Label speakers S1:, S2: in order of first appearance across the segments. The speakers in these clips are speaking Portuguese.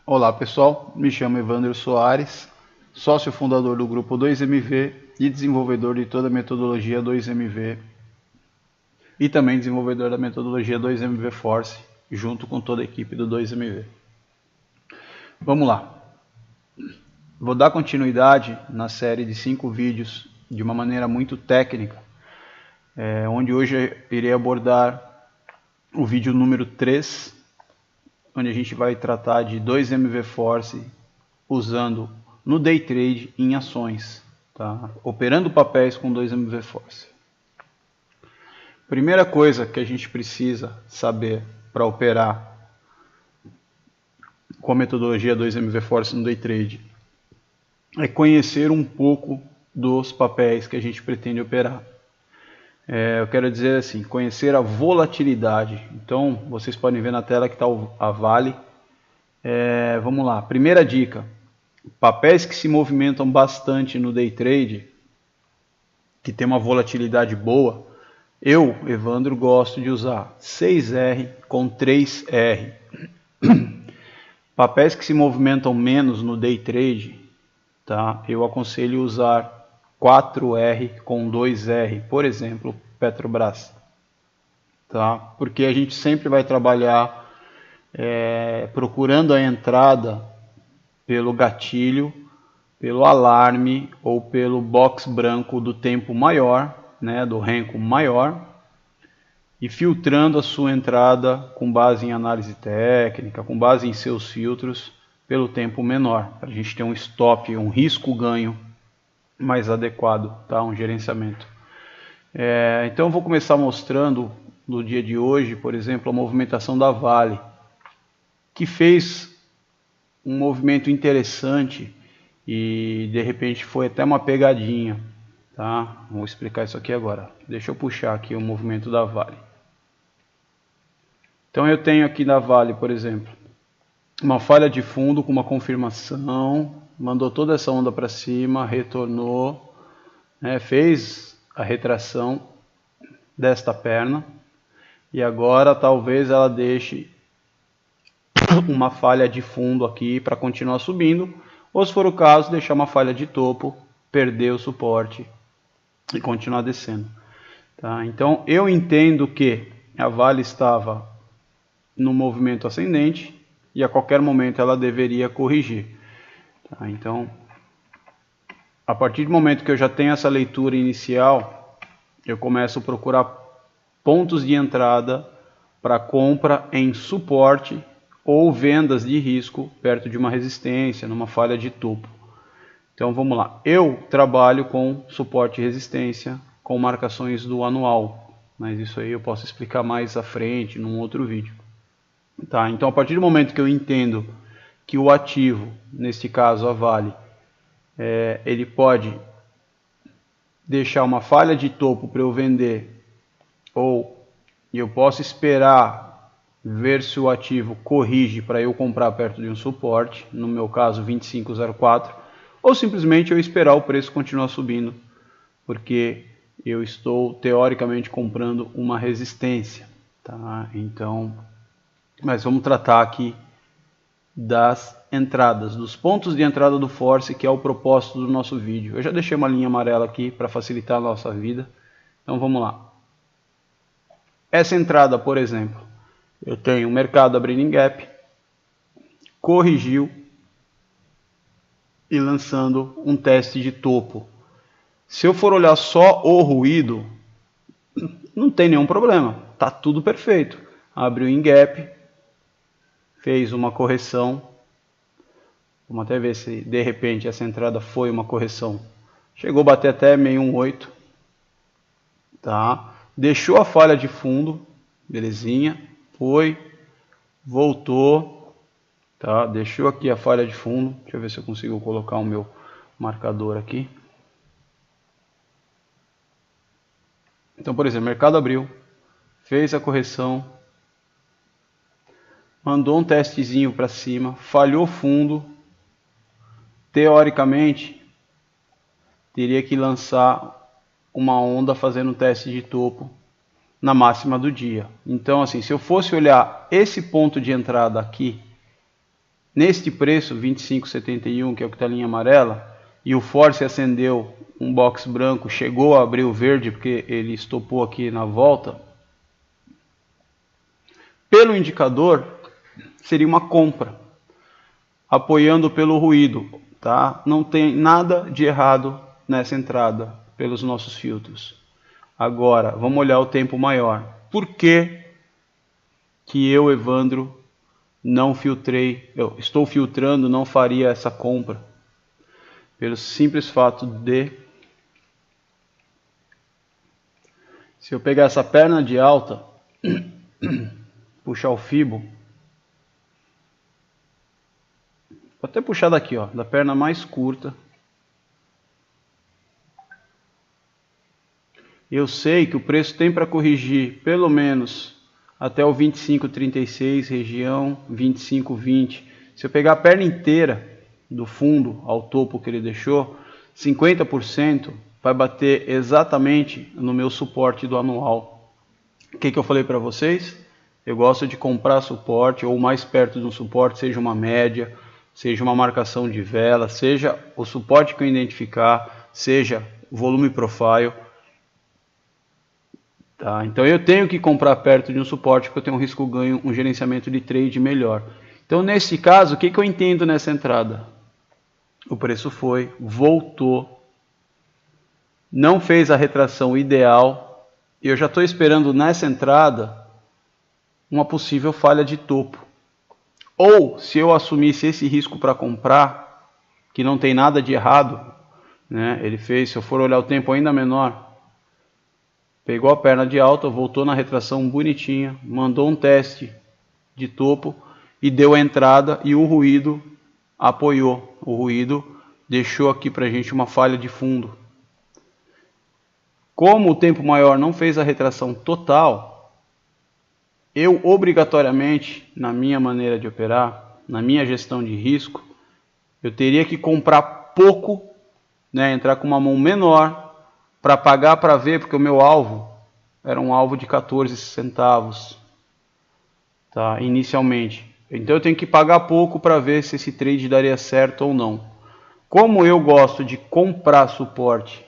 S1: Olá pessoal, me chamo Evandro Soares, sócio fundador do grupo 2MV e desenvolvedor de toda a metodologia 2MV e também desenvolvedor da metodologia 2MV Force, junto com toda a equipe do 2MV. Vamos lá, vou dar continuidade na série de 5 vídeos de uma maneira muito técnica, onde hoje irei abordar o vídeo número 3, onde a gente vai tratar de 2MV Force usando no Day Trade em ações, tá? Operando papéis com 2MV Force. Primeira coisa que a gente precisa saber para operar com a metodologia 2MV Force no Day Trade é conhecer um pouco dos papéis que a gente pretende operar. Eu quero dizer assim, conhecer a volatilidade. Então, vocês podem ver na tela que está a Vale. Vamos lá, primeira dica. Papéis que se movimentam bastante no Day Trade, que tem uma volatilidade boa, eu, Evandro, gosto de usar 6R com 3R. Papéis que se movimentam menos no Day Trade, tá? Eu aconselho usar 4R com 2R, por exemplo, Petrobras, tá? Porque a gente sempre vai trabalhar procurando a entrada pelo gatilho, pelo alarme ou pelo box branco do tempo maior, né, do renko maior, e filtrando a sua entrada com base em análise técnica, com base em seus filtros, pelo tempo menor, para a gente ter um stop, um risco-ganho mais adequado, tá? Um gerenciamento. Então eu vou começar mostrando no dia de hoje, por exemplo, a movimentação da Vale, que fez um movimento interessante e de repente foi até uma pegadinha, tá? Vou explicar isso aqui agora. Deixa eu puxar aqui o movimento da Vale. Então eu tenho aqui na Vale, por exemplo, uma falha de fundo com uma confirmação, mandou toda essa onda para cima, retornou, fez a retração desta perna e agora talvez ela deixe uma falha de fundo aqui para continuar subindo, ou se for o caso, deixar uma falha de topo, perder o suporte e continuar descendo. Tá? Então eu entendo que a Vale estava no movimento ascendente e a qualquer momento ela deveria corrigir. Tá? Então, a partir do momento que eu já tenho essa leitura inicial, eu começo a procurar pontos de entrada para compra em suporte ou vendas de risco perto de uma resistência, numa falha de topo. Então vamos lá, eu trabalho com suporte e resistência com marcações do anual, mas isso aí eu posso explicar mais à frente num outro vídeo. Tá, então a partir do momento que eu entendo que o ativo, neste caso a Vale, ele pode deixar uma falha de topo para eu vender, ou eu posso esperar ver se o ativo corrige para eu comprar perto de um suporte, no meu caso 25,04, ou simplesmente eu esperar o preço continuar subindo, porque eu estou teoricamente comprando uma resistência, tá? Então, mas vamos tratar aqui das entradas, dos pontos de entrada do Force, que é o propósito do nosso vídeo. Eu já deixei uma linha amarela aqui para facilitar a nossa vida. Então vamos lá. Essa entrada, por exemplo, eu tenho o mercado abrindo em gap, corrigiu e lançando um teste de topo. Se eu for olhar só o ruído, não tem nenhum problema, tá tudo perfeito. Abriu em gap, fez uma correção. Vamos até ver se de repente essa entrada foi uma correção. Chegou a bater até 618. Tá? Deixou a falha de fundo, belezinha. Foi, voltou. Tá? Deixou aqui a falha de fundo. Deixa eu ver se eu consigo colocar o meu marcador aqui. Então, por exemplo, o mercado abriu, fez a correção, mandou um testezinho para cima, falhou fundo. Teoricamente, teria que lançar uma onda fazendo um teste de topo na máxima do dia. Então, assim, se eu fosse olhar esse ponto de entrada aqui, neste preço, 25,71, que é o que está a linha amarela, e o Force acendeu um box branco, chegou a abrir o verde, porque ele estopou aqui na volta, pelo indicador, seria uma compra, apoiando pelo ruído, tá? Não tem nada de errado nessa entrada, pelos nossos filtros. Agora, vamos olhar o tempo maior. Por que eu, Evandro, não filtrei, eu estou filtrando, não faria essa compra? Pelo simples fato de, se eu pegar essa perna de alta, puxar o fibo, vou até puxar daqui, ó, da perna mais curta, eu sei que o preço tem para corrigir pelo menos até o 25,36, região 25,20. Se eu pegar a perna inteira do fundo ao topo que ele deixou, 50% vai bater exatamente no meu suporte do anual. O que eu falei para vocês? Eu gosto de comprar suporte ou mais perto de um suporte, seja uma média, seja uma marcação de vela, seja o suporte que eu identificar, seja volume profile. Tá, então eu tenho que comprar perto de um suporte porque eu tenho um risco-ganho, um gerenciamento de trade melhor. Então nesse caso, o que eu entendo nessa entrada? O preço foi, voltou, não fez a retração ideal, e eu já estou esperando nessa entrada uma possível falha de topo. Ou se eu assumisse esse risco para comprar, que não tem nada de errado, né? Ele fez, se eu for olhar o tempo ainda menor, pegou a perna de alta, voltou na retração bonitinha, mandou um teste de topo e deu a entrada e o ruído apoiou. O ruído deixou aqui para a gente uma falha de fundo. Como o tempo maior não fez a retração total, eu obrigatoriamente, na minha maneira de operar, na minha gestão de risco, eu teria que comprar pouco, né, entrar com uma mão menor, para pagar para ver, porque o meu alvo era um alvo de 14 centavos, tá, inicialmente. Então eu tenho que pagar pouco para ver se esse trade daria certo ou não. Como eu gosto de comprar suporte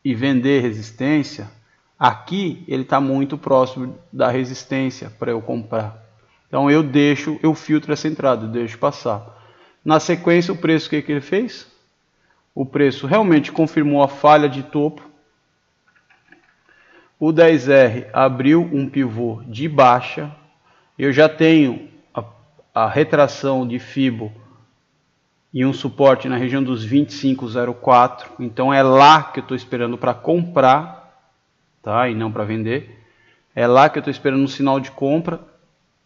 S1: e vender resistência, aqui ele está muito próximo da resistência para eu comprar. Então eu filtro essa entrada, eu deixo passar. Na sequência, o preço que ele fez? O preço realmente confirmou a falha de topo. O 10R abriu um pivô de baixa. Eu já tenho a retração de Fibo e um suporte na região dos 25,04. Então é lá que eu estou esperando para comprar, tá? E não para vender. É lá que eu estou esperando um sinal de compra.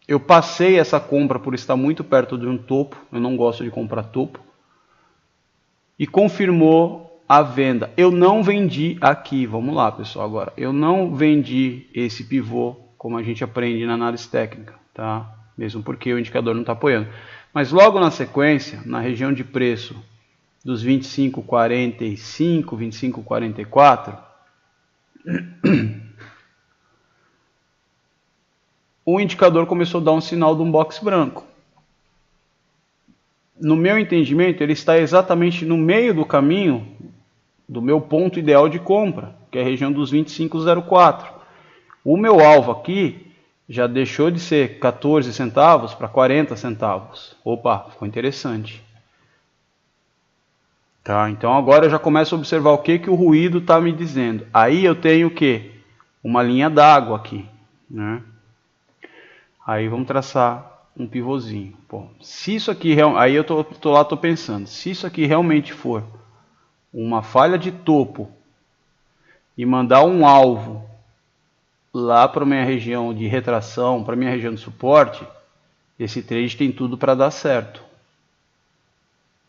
S1: Eu passei essa compra por estar muito perto de um topo. Eu não gosto de comprar topo. E confirmou a venda. Eu não vendi aqui, vamos lá pessoal agora, eu não vendi esse pivô como a gente aprende na análise técnica, tá? Mesmo porque o indicador não está apoiando. Mas logo na sequência, na região de preço dos 25,45, 25,44, o indicador começou a dar um sinal de um box branco. No meu entendimento, ele está exatamente no meio do caminho do meu ponto ideal de compra, que é a região dos 25,04. O meu alvo aqui já deixou de ser 14 centavos para 40 centavos. Opa, ficou interessante. Tá, então agora eu já começo a observar o que o ruído está me dizendo. Aí eu tenho o quê? Uma linha d'água aqui, né? Aí vamos traçar um pivôzinho. Bom, se isso aqui, aí eu tô pensando, se isso aqui realmente for uma falha de topo e mandar um alvo lá para minha região de retração, para minha região de suporte, esse trade tem tudo para dar certo,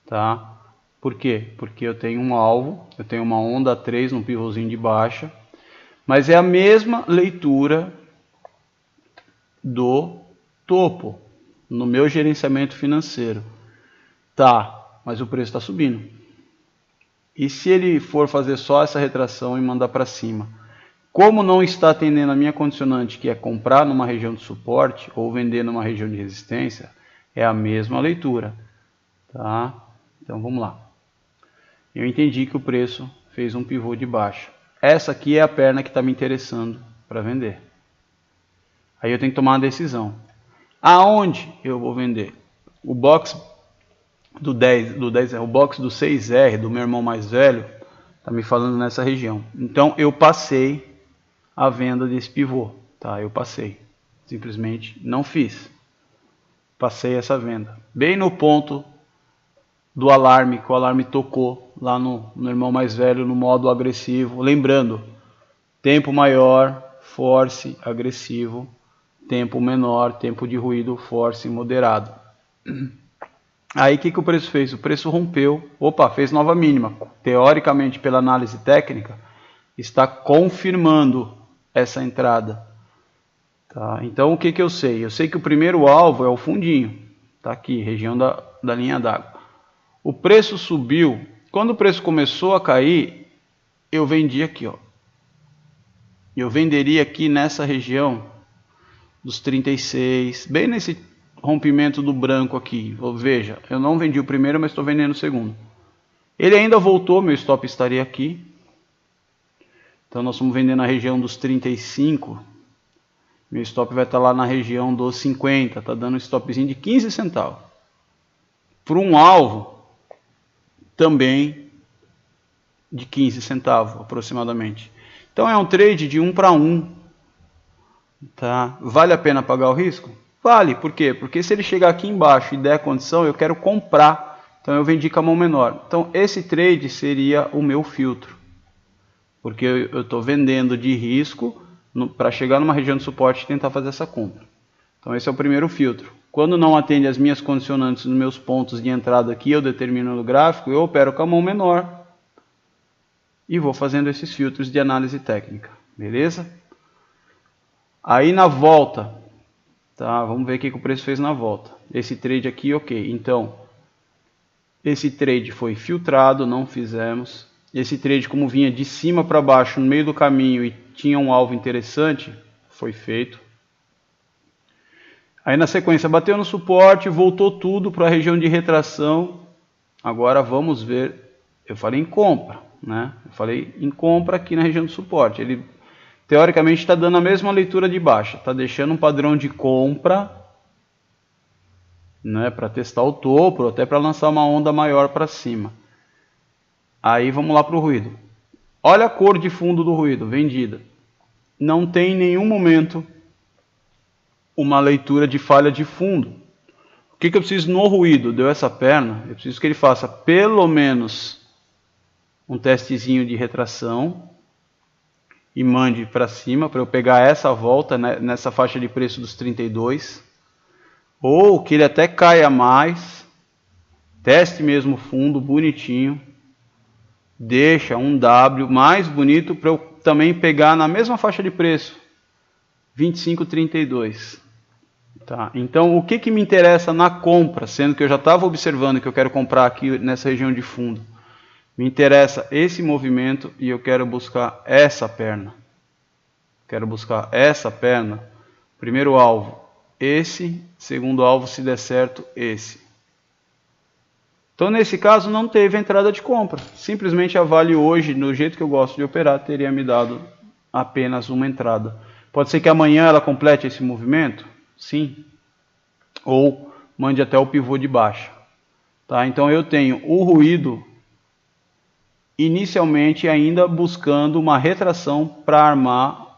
S1: tá? Por quê? Porque eu tenho um alvo, eu tenho uma onda 3 no pivôzinho de baixa, mas é a mesma leitura do topo no meu gerenciamento financeiro. Tá, mas o preço está subindo. E se ele for fazer só essa retração e mandar para cima? Como não está atendendo a minha condicionante, que é comprar numa região de suporte ou vender numa região de resistência, É a mesma leitura, tá? Então vamos lá. Eu entendi que o preço fez um pivô de baixa. Essa aqui é a perna que está me interessando para vender. Aí eu tenho que tomar uma decisão. Aonde eu vou vender? O box do 10, o box do 6R do meu irmão mais velho está me falando nessa região. Então eu passei a venda desse pivô, tá? Eu passei. Simplesmente não fiz. Passei essa venda. Bem no ponto do alarme, que o alarme tocou lá no irmão mais velho, no modo agressivo. Lembrando, tempo maior, force, agressivo. Tempo menor, tempo de ruído, force, moderado. Aí o que o preço fez? O preço rompeu, fez nova mínima. Teoricamente, pela análise técnica, está confirmando essa entrada. Tá? Então o que eu sei? Eu sei que o primeiro alvo é o fundinho. Está aqui, região da linha d'água. O preço subiu. Quando o preço começou a cair, eu vendi aqui. Eu venderia aqui nessa região dos 36, bem nesse rompimento do branco aqui. Veja, eu não vendi o primeiro, mas estou vendendo o segundo. Ele ainda voltou, meu stop estaria aqui. Então nós vamos vender na região dos 35. Meu stop vai estar lá na região dos 50. Está dando um stopzinho de 15 centavos. Por um alvo também de 15 centavos aproximadamente. Então é um trade de 1 para 1. Tá? Vale a pena pagar o risco? Vale. Por quê? Porque se ele chegar aqui embaixo e der condição, eu quero comprar. Então eu vendi com a mão menor. Então esse trade seria o meu filtro. Porque eu estou vendendo de risco para chegar numa região de suporte e tentar fazer essa compra. Então esse é o primeiro filtro. Quando não atende as minhas condicionantes nos meus pontos de entrada aqui, eu determino no gráfico, eu opero com a mão menor. E vou fazendo esses filtros de análise técnica. Beleza? Aí na volta, tá? Vamos ver o que o preço fez na volta. Esse trade aqui, ok. Então, esse trade foi filtrado, não fizemos. Esse trade, como vinha de cima para baixo no meio do caminho e tinha um alvo interessante, foi feito. Aí na sequência bateu no suporte, voltou tudo para a região de retração. Agora vamos ver, eu falei em compra, né? Eu falei em compra aqui na região do suporte. Ele teoricamente está dando a mesma leitura de baixa, está deixando um padrão de compra, né, para testar o topo, até para lançar uma onda maior para cima. Aí vamos lá para o ruído. Olha a cor de fundo do ruído, vendida. Não tem em nenhum momento uma leitura de falha de fundo. O que eu preciso no ruído? Deu essa perna, eu preciso que ele faça pelo menos um testezinho de retração e mande para cima, para eu pegar essa volta, né, nessa faixa de preço dos 32, ou que ele até caia mais, teste mesmo fundo, bonitinho, deixa um W mais bonito para eu também pegar na mesma faixa de preço, 25,32. Tá? Então o que me interessa na compra, sendo que eu já estava observando que eu quero comprar aqui nessa região de fundo, me interessa esse movimento e eu quero buscar essa perna. Quero buscar essa perna. Primeiro alvo, esse. Segundo alvo, se der certo, esse. Então, nesse caso, não teve entrada de compra. Simplesmente a Vale hoje, no jeito que eu gosto de operar, teria me dado apenas uma entrada. Pode ser que amanhã ela complete esse movimento? Sim. Ou mande até o pivô de baixa. Tá? Então, eu tenho o ruído inicialmente ainda buscando uma retração para armar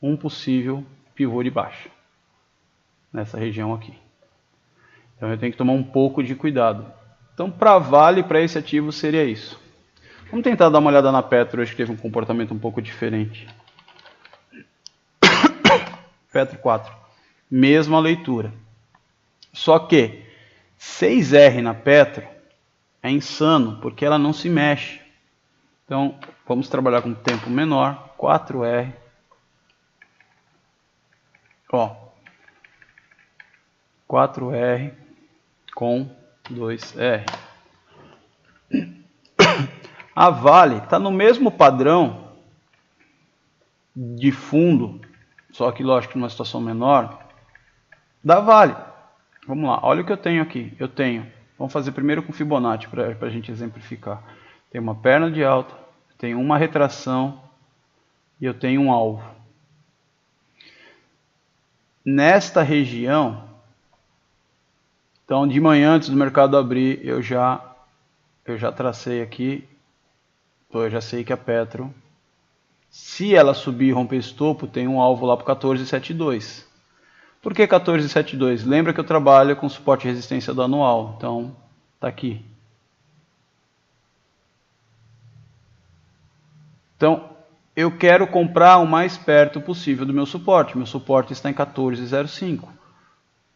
S1: um possível pivô de baixa nessa região aqui. Então eu tenho que tomar um pouco de cuidado. Então para Vale, para esse ativo seria isso. Vamos tentar dar uma olhada na Petro hoje, que teve um comportamento um pouco diferente. Petro 4, mesma leitura. Só que 6R na Petro é insano, porque ela não se mexe. Então, vamos trabalhar com tempo menor, 4R. Ó, 4R com 2R. A Vale está no mesmo padrão de fundo, só que lógico numa situação menor, dá vale. Vamos lá, olha o que eu tenho aqui. Vamos fazer primeiro com Fibonacci para a gente exemplificar. Tem uma perna de alta, tenho uma retração e eu tenho um alvo. Nesta região, então de manhã antes do mercado abrir, eu já tracei aqui, então eu já sei que a Petro, se ela subir e romper esse topo, tem um alvo lá para 14,72. Por que 14,72? Lembra que eu trabalho com suporte e resistência do anual, então está aqui. Então, eu quero comprar o mais perto possível do meu suporte. Meu suporte está em 14,05. O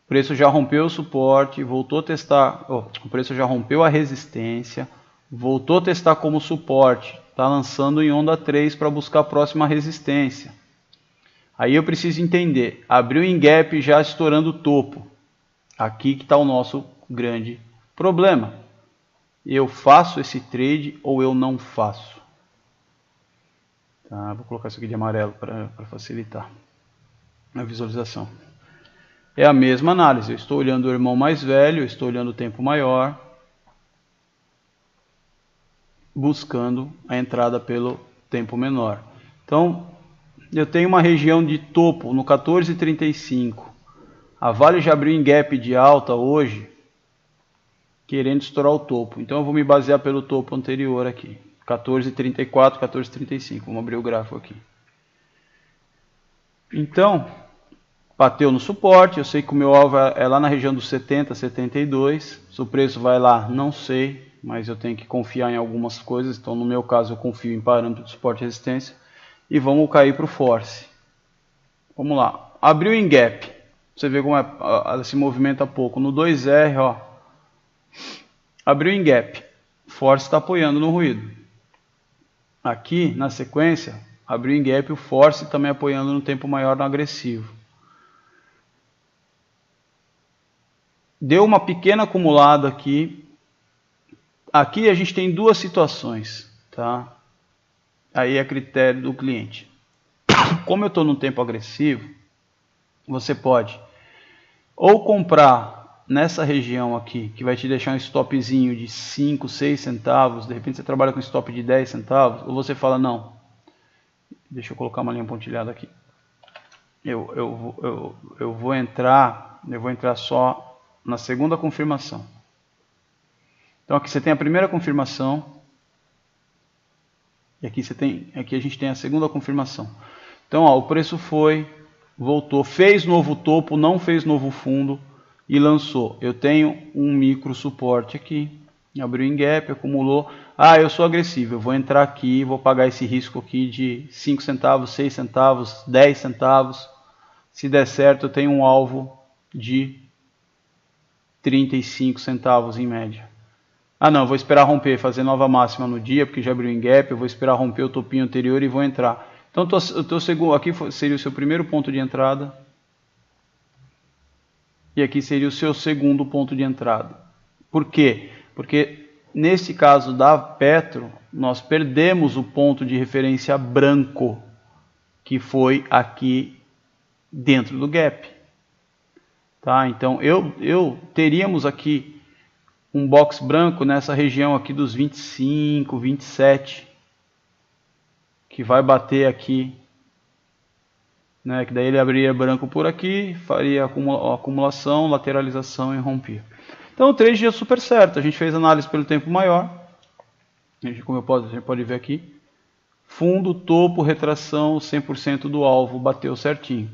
S1: preço já rompeu o suporte, voltou a testar. O preço já rompeu a resistência, voltou a testar como suporte. Está lançando em onda 3 para buscar a próxima resistência. Aí eu preciso entender. Abriu em gap já estourando o topo. Aqui que está o nosso grande problema. Eu faço esse trade ou eu não faço? Tá, vou colocar isso aqui de amarelo para facilitar a visualização. É a mesma análise. Eu estou olhando o irmão mais velho, eu estou olhando o tempo maior, buscando a entrada pelo tempo menor. Então, eu tenho uma região de topo no 14,35. A Vale já abriu em gap de alta hoje, querendo estourar o topo. Então, eu vou me basear pelo topo anterior aqui. 14,34, 14,35. Vamos abrir o gráfico aqui. Então, bateu no suporte. Eu sei que o meu alvo é lá na região dos 70, 72. Se o preço vai lá, não sei. Mas eu tenho que confiar em algumas coisas. Então, no meu caso, eu confio em parâmetro de suporte e resistência. E vamos cair para o force. Vamos lá. Abriu em gap. Você vê como ela se movimenta pouco. No 2R, ó. Abriu em gap. Force está apoiando no ruído. Aqui, na sequência, abriu em gap o force também apoiando no tempo maior no agressivo. Deu uma pequena acumulada aqui. Aqui a gente tem duas situações, tá? Aí é critério do cliente. Como eu estou no tempo agressivo, você pode ou comprar nessa região aqui, que vai te deixar um stopzinho de 5, 6 centavos, de repente você trabalha com stop de 10 centavos, ou você fala, não, deixa eu colocar uma linha pontilhada aqui, eu vou entrar só na segunda confirmação. Então aqui você tem a primeira confirmação, e aqui a gente tem a segunda confirmação. Então ó, o preço foi, voltou, fez novo topo, não fez novo fundo, e lançou. Eu tenho um micro suporte aqui, abriu em gap, acumulou. Ah, eu sou agressivo, eu vou entrar aqui, vou pagar esse risco aqui de 5 centavos, 6 centavos, 10 centavos. Se der certo, eu tenho um alvo de 35 centavos em média. Ah não, eu vou esperar romper, fazer nova máxima no dia, porque já abriu em gap, eu vou esperar romper o topinho anterior e vou entrar. Então, aqui seria o seu primeiro ponto de entrada. E aqui seria o seu segundo ponto de entrada. Por quê? Porque nesse caso da Petro, nós perdemos o ponto de referência branco, que foi aqui dentro do gap. Tá? Então, teríamos aqui um box branco nessa região aqui dos 25, 27, que vai bater aqui, né, que daí ele abriria branco por aqui, faria acumulação, lateralização e rompia. Então o trade deu super certo, a gente fez análise pelo tempo maior, como a gente pode ver aqui, fundo, topo, retração, 100% do alvo, bateu certinho.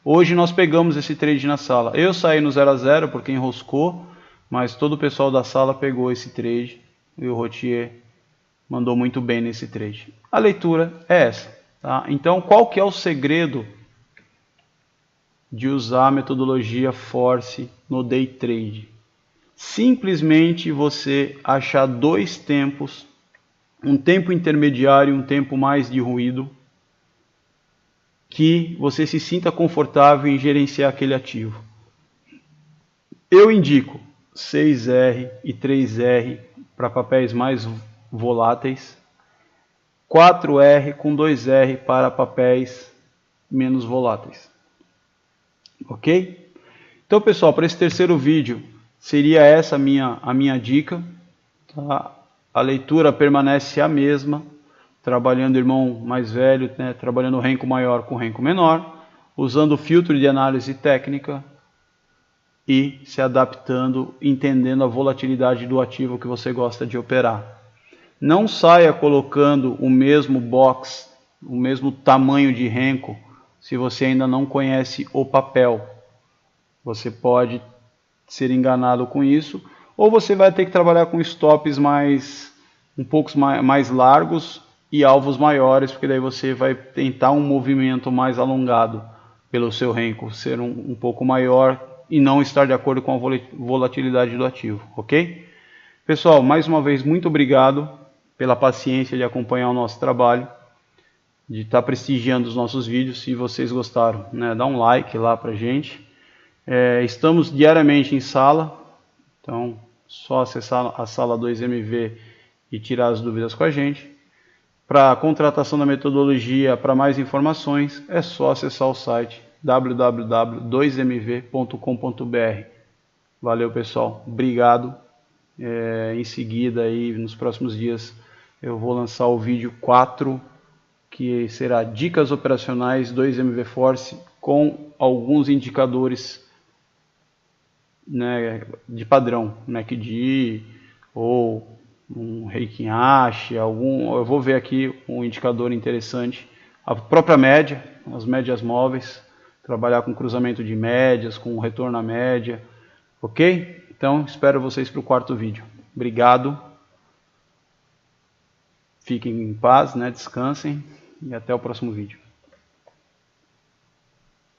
S1: Hoje nós pegamos esse trade na sala, eu saí no 0 a 0 porque enroscou, mas todo o pessoal da sala pegou esse trade e o Rotier mandou muito bem nesse trade. A leitura é essa. Tá? Então, qual que é o segredo de usar a metodologia Force no Day Trade? Simplesmente você achar dois tempos, um tempo intermediário e um tempo mais de ruído, que você se sinta confortável em gerenciar aquele ativo. Eu indico 6R e 3R para papéis mais voláteis, 4R com 2R para papéis menos voláteis. Ok? Então, pessoal, para esse terceiro vídeo, seria essa a minha dica. Tá? A leitura permanece a mesma, trabalhando irmão mais velho, né? Trabalhando renco maior com renco menor, usando o filtro de análise técnica e se adaptando, entendendo a volatilidade do ativo que você gosta de operar. Não saia colocando o mesmo box, o mesmo tamanho de renco, se você ainda não conhece o papel. Você pode ser enganado com isso, ou você vai ter que trabalhar com stops um pouco mais largos e alvos maiores, porque daí você vai tentar um movimento mais alongado pelo seu renco, ser um pouco maior e não estar de acordo com a volatilidade do ativo, ok? Pessoal, mais uma vez, muito obrigado pela paciência de acompanhar o nosso trabalho, de estar prestigiando os nossos vídeos. Se vocês gostaram, né, dá um like lá pra gente. Estamos diariamente em sala, então só acessar a sala 2MV e tirar as dúvidas com a gente. Para a contratação da metodologia, para mais informações, é só acessar o site www.2mv.com.br. Valeu, pessoal. Obrigado. Em seguida, aí, nos próximos dias, eu vou lançar o vídeo 4, que será Dicas Operacionais 2MV Force com alguns indicadores, né, de padrão, MACD ou um Heikin Ash, eu vou ver aqui um indicador interessante, a própria média, as médias móveis, trabalhar com cruzamento de médias, com retorno à média, ok? Então, espero vocês para o quarto vídeo. Obrigado, fiquem em paz, né? Descansem e até o próximo vídeo.